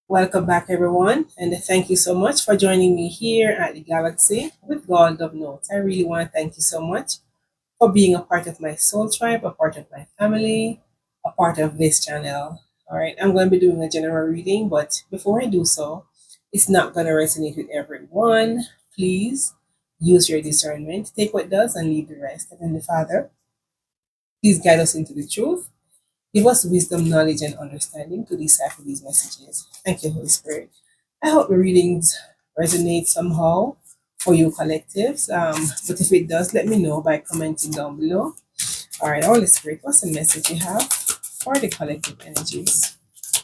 Welcome back, everyone, and thank you so much for joining me here at the Galaxy with God of Notes. I really want to thank you so much for being a part of my soul tribe, a part of my family, a part of this channel. All right, I'm going to be doing a general reading, but before I do so, it's not going to resonate with everyone. Please use your discernment, take what does, and leave the rest. And then the Father, please guide us into the truth. Give us wisdom, knowledge, and understanding to decipher these messages. Thank you, Holy Spirit. I hope the readings resonate somehow for you collectives. But if it does, let me know by commenting down below. All right, Holy Spirit, what's the message you have for the collective energies?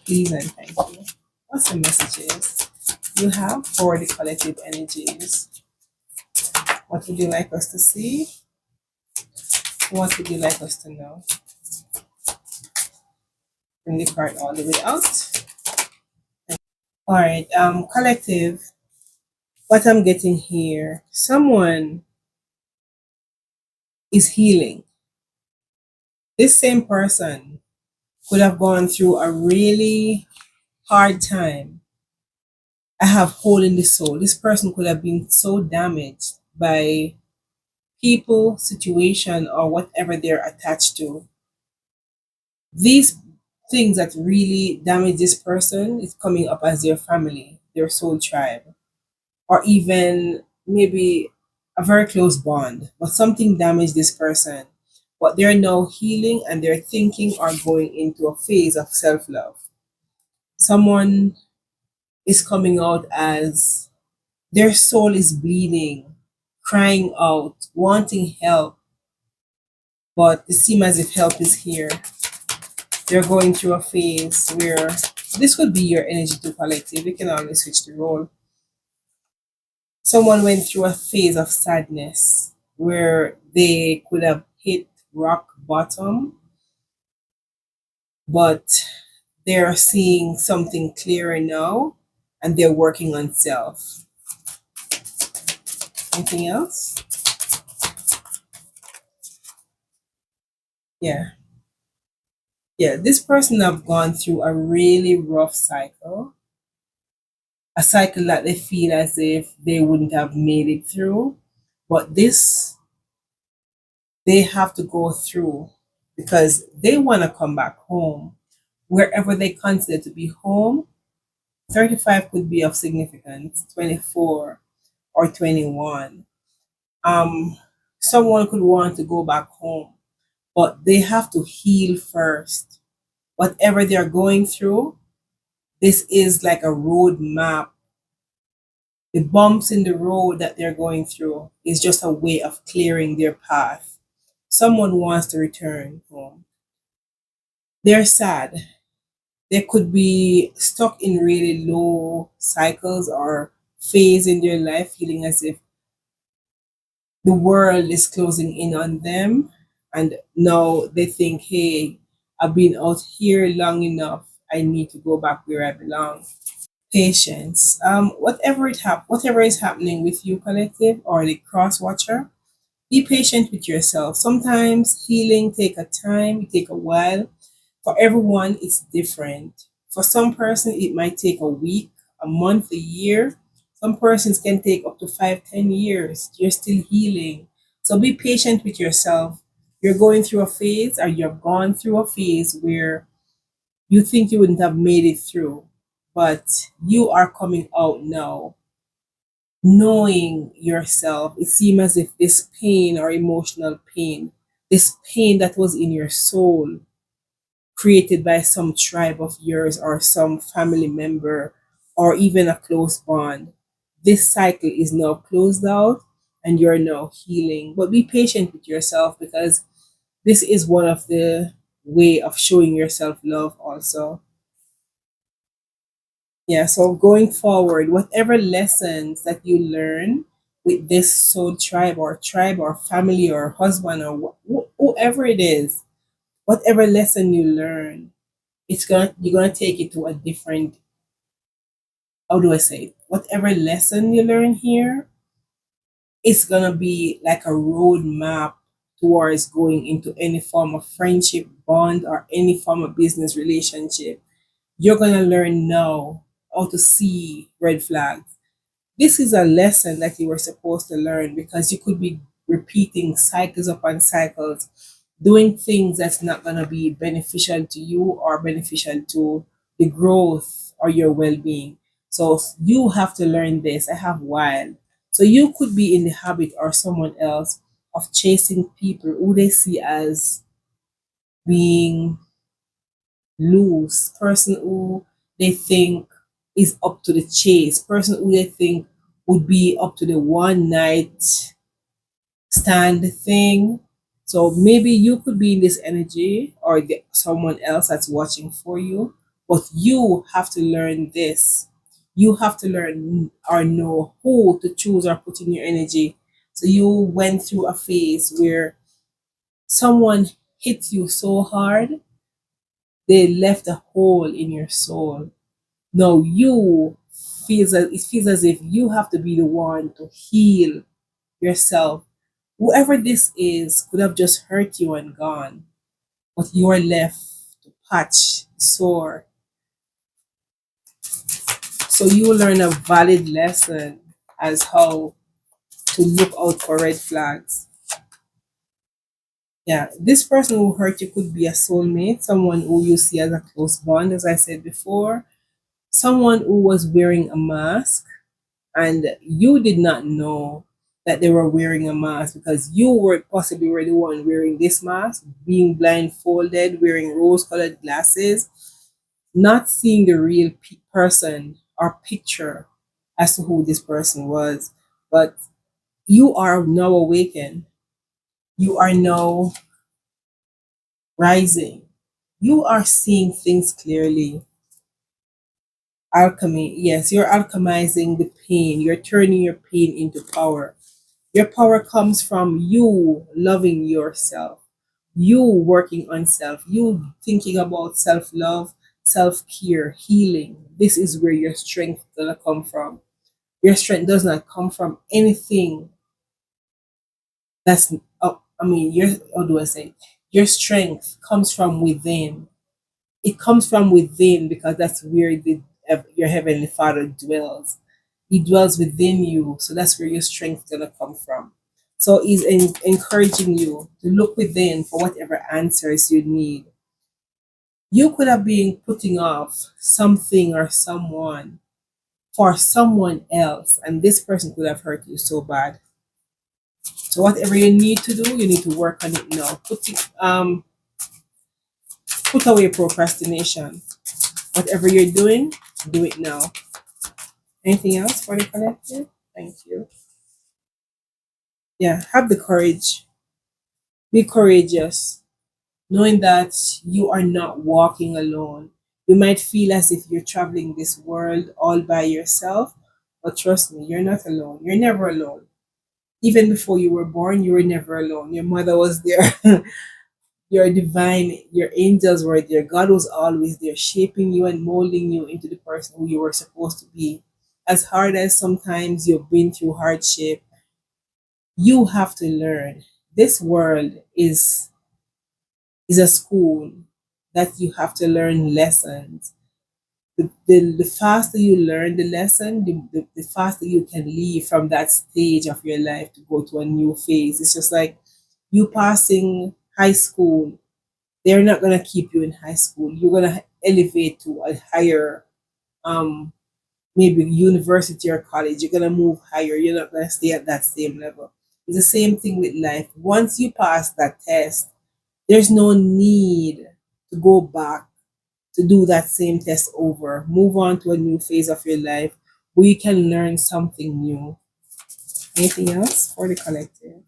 Please and thank you. What's the messages you have for the collective energies? What would you like us to see? What would you like us to know? Bring the card all the way out. All right, collective, what I'm getting here, someone is healing. This same person could have gone through a really hard time. I have hole in the soul. This person could have been so damaged by people, situation, or whatever they're attached to. These things that really damage this person is coming up as their family, their soul tribe, or even maybe a very close bond, but something damaged this person. But they're now healing and they're thinking or going into a phase of self love. Someone is coming out as their soul is bleeding, crying out, wanting help, but it seems as if help is here. They're going through a phase where this could be your energy to collective. You can always switch the role. Someone went through a phase of sadness where they could have hit rock bottom, but they're seeing something clearer now and they're working on self. Anything else? Yeah. Yeah, this person have gone through a really rough cycle, a cycle that they feel as if they wouldn't have made it through. But this they have to go through because they want to come back home. Wherever they consider to be home, 35 could be of significance, 24 or 21. Um, Someone could want to go back home, but they have to heal first. Whatever they're going through, this is like a road map. The bumps in the road that they're going through is just a way of clearing their path. Someone wants to return home. They're sad. They could be stuck in really low cycles or phase in their life, feeling as if the world is closing in on them. And now they think, hey, I've been out here long enough. I need to go back where I belong. Patience. Whatever is happening with you, collective, or the cross watcher, be patient with yourself. Sometimes healing take a time, it take a while. For everyone, it's different. For some person, it might take a week, a month, a year. Some persons can take up to 5, 10 years. You're still healing. So be patient with yourself. You're going through a phase, or you've gone through a phase where you think you wouldn't have made it through, but you are coming out now knowing yourself. It seems as if this pain or emotional pain, this pain that was in your soul, created by some tribe of yours or some family member or even a close bond, this cycle is now closed out and you're now healing. But be patient with yourself because this is one of the way of showing yourself love also. Yeah, so going forward, whatever lessons that you learn with this soul tribe or family or husband or whoever it is, whatever lesson you learn, it's gonna you're gonna take it to a different. How do I say it? Whatever lesson you learn here, it's gonna be like a road map towards going into any form of friendship bond or any form of business relationship. You're gonna learn now how to see red flags. This is a lesson that you were supposed to learn because you could be repeating cycles upon cycles, doing things that's not going to be beneficial to you or beneficial to the growth or your well being. So you have to learn this. I have wild. So you could be in the habit or someone else of chasing people who they see as being loose, person who they think is up to the chase, person who they think would be up to the one night stand thing. So maybe you could be in this energy or someone else that's watching for you, but you have to learn this. You have to learn or know who to choose or put in your energy. So you went through a phase where someone hit you so hard, they left a hole in your soul. Now you it feels as if you have to be the one to heal yourself. Whoever this is could have just hurt you and gone, but you are left to patch the sore. So you will learn a valid lesson as how to look out for red flags. Yeah, this person who hurt you could be a soulmate, someone who you see as a close bond, as I said before, someone who was wearing a mask and you did not know that they were wearing a mask because you were possibly were the one wearing this mask, being blindfolded, wearing rose-colored glasses, not seeing the real person or picture as to who this person was. But you are now awakened. You are now rising. You are seeing things clearly. Alchemy, yes, you're alchemizing the pain. You're turning your pain into power. Your power comes from you loving yourself, you working on self, you thinking about self love, self care, healing. This is where your strength gonna come from. Your strength does not come from anything that's, your, how do I say? Your strength comes from within. It comes from within because that's where your heavenly Father dwells. He dwells within you, so that's where your strength is gonna come from. So he's encouraging you to look within for whatever answers you need. You could have been putting off something or someone for someone else, and this person could have hurt you so bad. So whatever you need to do, you need to work on it now. Put away procrastination. Whatever you're doing, do it now. Anything else for the collective? Thank you. Yeah, have the courage. Be courageous, knowing that you are not walking alone. You might feel as if you're traveling this world all by yourself, but trust me, you're not alone. You're never alone. Even before you were born, you were never alone. Your mother was there. Your divine, your angels were there. God was always there, shaping you and molding you into the person who you were supposed to be. As hard as sometimes you've been through hardship, you have to learn. This world is a school that you have to learn lessons. The faster you learn the lesson, the faster you can leave from that stage of your life to go to a new phase. It's just like you passing high school. They're not gonna keep you in high school. You're gonna elevate to a higher, um, maybe university or college. You're gonna move higher. You're not gonna stay at that same level. It's the same thing with life. Once you pass that test, there's no need to go back to do that same test over. Move on to a new phase of your life where you can learn something new. Anything else for the collective?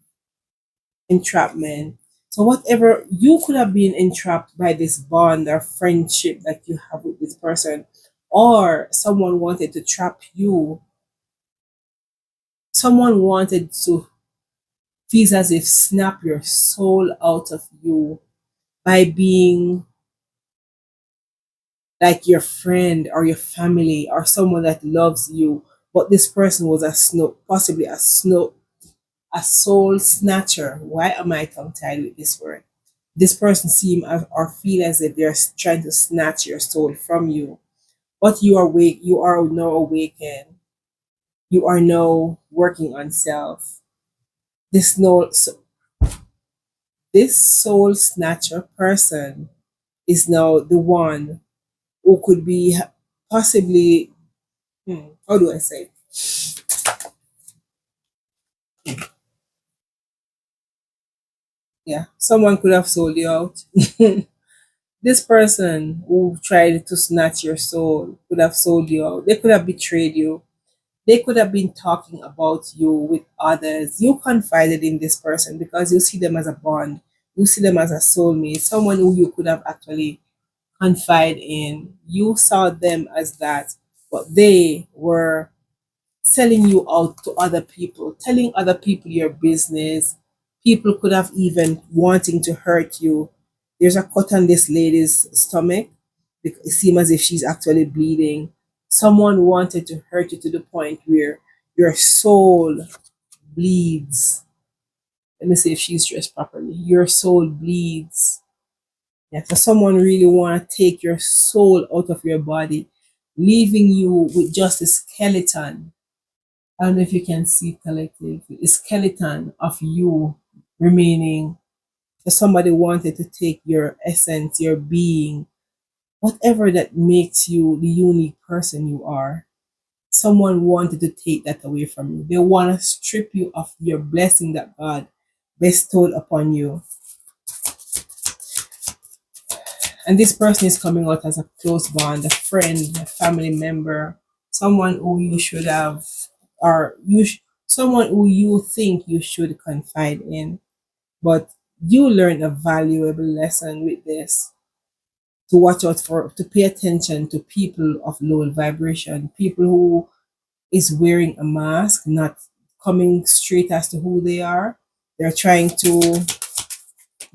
Entrapment. So whatever you could have been entrapped by this bond or friendship that you have with this person, or someone wanted to trap you. Someone wanted to feel as if snap your soul out of you by being like your friend or your family or someone that loves you, but this person was possibly a soul snatcher. Why am I tongue tied with this word? This person seem or feel as if they're trying to snatch your soul from you. But you are now awakened. You are now working on self. This no, this soul snatcher person is now the one who could be possibly, how do I say? Yeah, someone could have sold you out. This person who tried to snatch your soul could have sold you out. They could have betrayed you. They could have been talking about you with others. You confided in this person because you see them as a bond. You see them as a soulmate, someone who you could have actually confide in. You saw them as that, but they were selling you out to other people, telling other people your business. People could have even wanting to hurt you. There's a cut on this lady's stomach. It seems as if she's actually bleeding. Someone wanted to hurt you to the point where your soul bleeds. Let me see if she's dressed properly. Your soul bleeds. Yeah, so someone really want to take your soul out of your body, leaving you with just a skeleton. I don't know if you can see collective, a skeleton of you remaining. So somebody wanted to take your essence, your being, whatever that makes you the unique person you are. Someone wanted to take that away from you. They want to strip you of your blessing that God bestowed upon you. And this person is coming out as a close bond, a friend, a family member, someone who you should have, or someone who you think you should confide in. But you learn a valuable lesson with this, to watch out for, to pay attention to people of low vibration, people who is wearing a mask, not coming straight as to who they are. They're trying to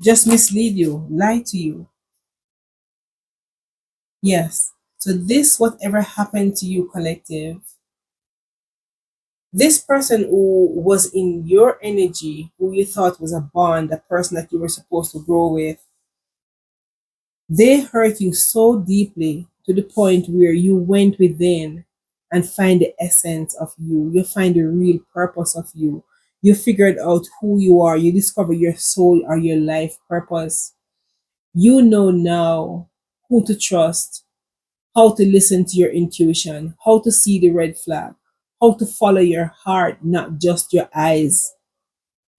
just mislead you, lie to you. Yes. So this, whatever happened to you, collective, this person who was in your energy, who you thought was a bond, a person that you were supposed to grow with, they hurt you so deeply to the point where you went within and find the essence of you. You find the real purpose of you. You figured out who you are. You discover your soul or your life purpose. You know now who to trust, how to listen to your intuition, how to see the red flag, how to follow your heart, not just your eyes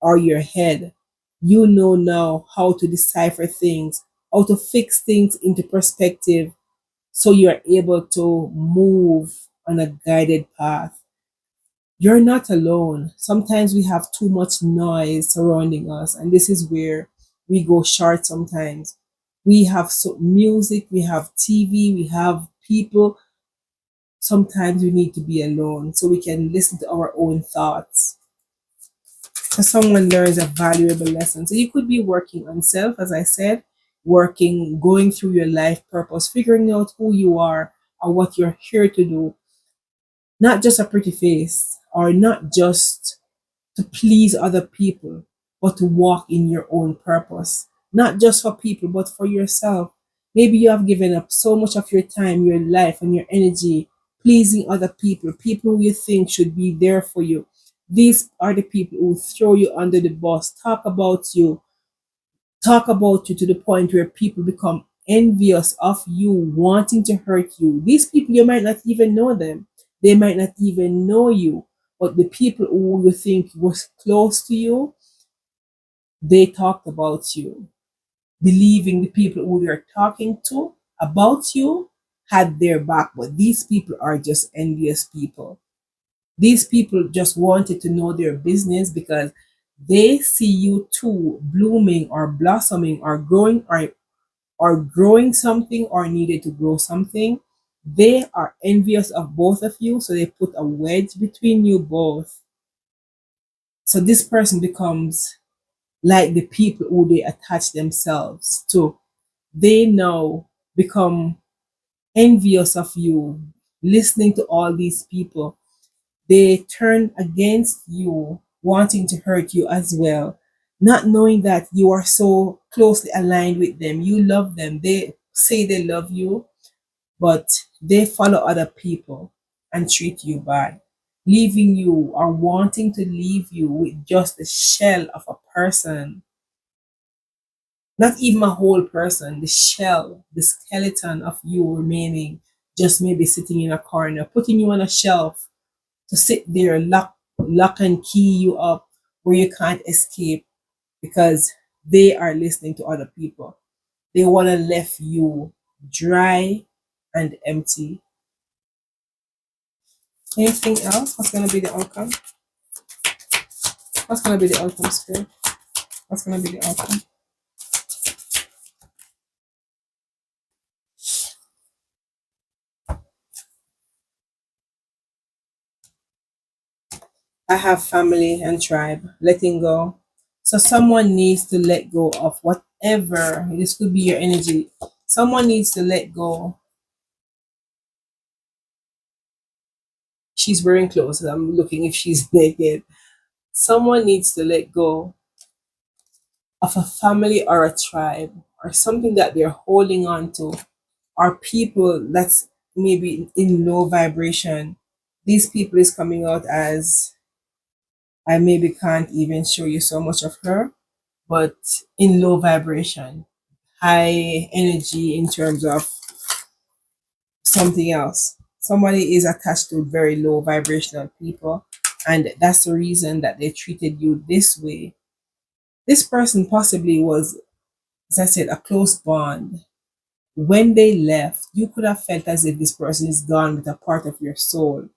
or your head. You know now how to decipher things, how to fix things into perspective so you are able to move on a guided path. You're not alone. Sometimes we have too much noise surrounding us, and this is where we go short sometimes. We have music, we have TV, we have people. Sometimes we need to be alone so we can listen to our own thoughts. So someone learns a valuable lesson. So you could be working on self, as I said, working, going through your life purpose, figuring out who you are or what you're here to do. Not just a pretty face or not just to please other people, but to walk in your own purpose. Not just for people, but for yourself. Maybe you have given up so much of your time, your life, and your energy pleasing other people, people who you think should be there for you. These are the people who throw you under the bus, talk about you to the point where people become envious of you, wanting to hurt you. These people, you might not even know them. They might not even know you. But the people who you think was close to you, they talked about you, believing the people who you're talking to about you had their back. But these people are just envious people. These people just wanted to know their business because they see you too blooming or blossoming or growing something or needed to grow something. They are envious of both of you, so they put a wedge between you both. So this person becomes like the people who they attach themselves to. They now become envious of you, listening to all these people. They turn against you, wanting to hurt you as well, not knowing that you are so closely aligned with them. You love them. They say they love you, but They follow other people and treat you bad, leaving you or wanting to leave you with just the shell of a person, not even a whole person, the shell, the skeleton of you remaining, just maybe sitting in a corner, putting you on a shelf to sit there, lock and key you up where you can't escape because they are listening to other people. They want to left you dry and empty. Anything else? What's going to be the outcome? What's going to be the outcome, Spirit? What's going to be the outcome? I have family and tribe, letting go. So someone needs to let go of whatever. This could be your energy. Someone needs to let go. She's wearing clothes. I'm looking if she's naked. Someone needs to let go of a family or a tribe or something that they're holding on to, or people that's maybe in low vibration. These people is coming out as, I maybe can't even show you so much of her, but in low vibration, high energy in terms of something else. Somebody is attached to very low vibrational people, and that's the reason that they treated you this way. This person possibly was, as I said, a close bond. When they left, you could have felt as if this person is gone with a part of your soul,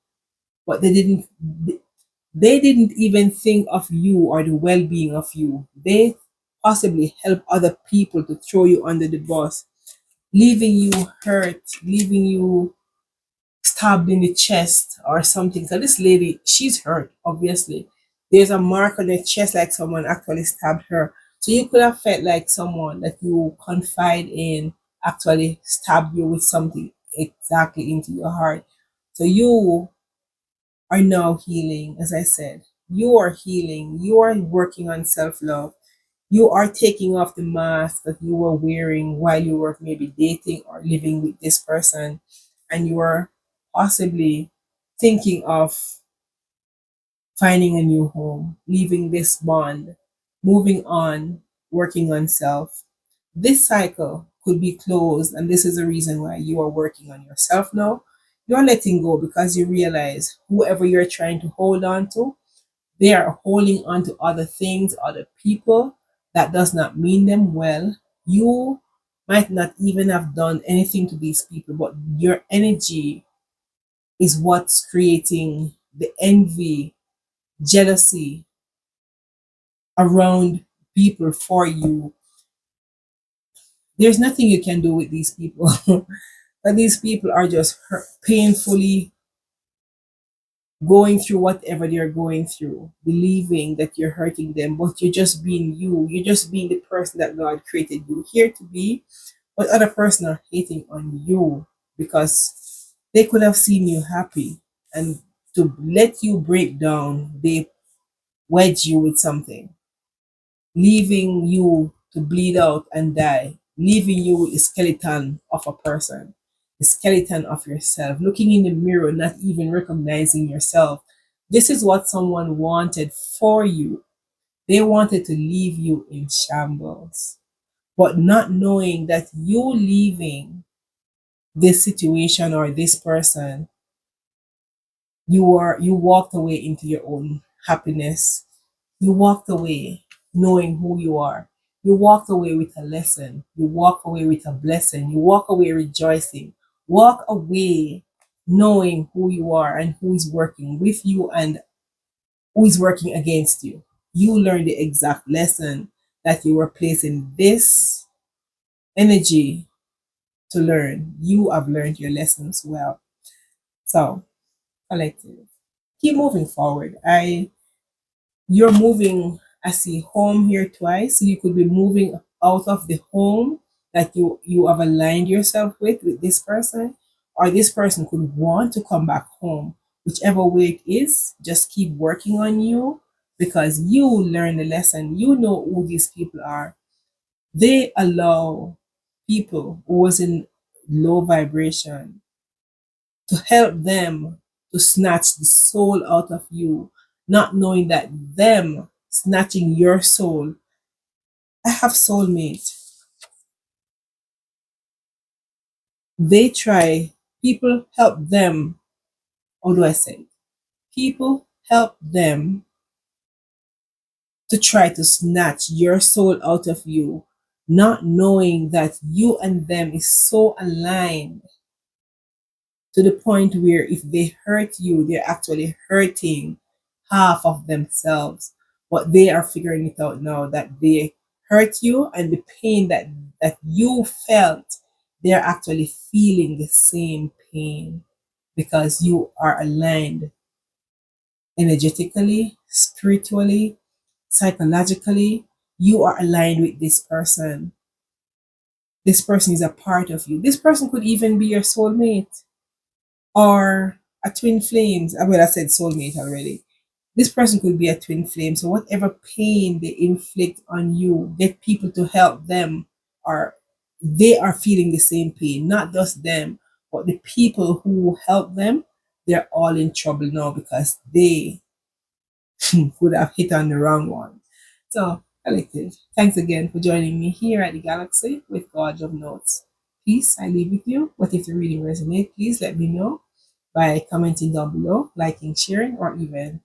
but they didn't even think of you or the well-being of you. They possibly help other people to throw you under the bus, leaving you hurt, leaving you stabbed in the chest or something. So this lady, she's hurt, obviously. There's a mark on her chest like someone actually stabbed her. So you could have felt like someone that you confide in actually stabbed you with something exactly into your heart. So you are now healing, as I said. You are healing. You are working on self love. You are taking off the mask that you were wearing while you were maybe dating or living with this person, and you are possibly thinking of finding a new home, leaving this bond, moving on, working on self. This cycle could be closed, and this is the reason why you are working on yourself now. You're letting go because you realize whoever you're trying to hold on to, they are holding on to other things, other people. That does not mean them well. You might not even have done anything to these people, but your energy is what's creating the envy, jealousy around people for you. There's nothing you can do with these people. But these people are just painfully going through whatever they're going through, believing that you're hurting them, but you're just being you. You're just being the person that God created you here to be. But other person are hating on you because they could have seen you happy, and to let you break down, they wedge you with something, leaving you to bleed out and die, leaving you with a skeleton of a person, the skeleton of yourself, looking in the mirror, not even recognizing yourself. This is what someone wanted for you. They wanted to leave you in shambles, but not knowing that you leaving this situation or this person, you walked away into your own happiness. You walked away knowing who you are. You walked away with a lesson. You walk away with a blessing. You walk away rejoicing. Walk away knowing who you are and who is working with you and who is working against you. You learn the exact lesson that you were placing this energy to learn. You have learned your lessons well. So, collective, keep moving forward. You're moving, I see home here twice. So you could be moving out of the home that you have aligned yourself with this person, or this person could want to come back home. Whichever way it is, just keep working on you because you learn the lesson. You know who these people are. They allow people who was in low vibration to help them to snatch the soul out of you, not knowing that them snatching your soul. I have soulmate. They try, people help them. How do I say it? People help them to try to snatch your soul out of you, not knowing that you and them is so aligned to the point where if they hurt you, they're actually hurting half of themselves. But they are figuring it out now that they hurt you, and the pain that you felt, they're actually feeling the same pain because you are aligned energetically, spiritually, psychologically. You are aligned with this person. This person is a part of you. This person could even be your soulmate or a twin flames. Well, I said soulmate already. This person could be a twin flame. So whatever pain they inflict on you, get people to help them, or they are feeling the same pain, not just them, but the people who help them, they're all in trouble now because they would have hit on the wrong one. So, collective, thanks again for joining me here at the Galaxy with Gorge of Notes. Peace, I leave with you. But if the reading resonates, please let me know by commenting down below, liking, sharing, or even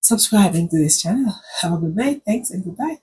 subscribing to this channel. Have a good night. Thanks and goodbye.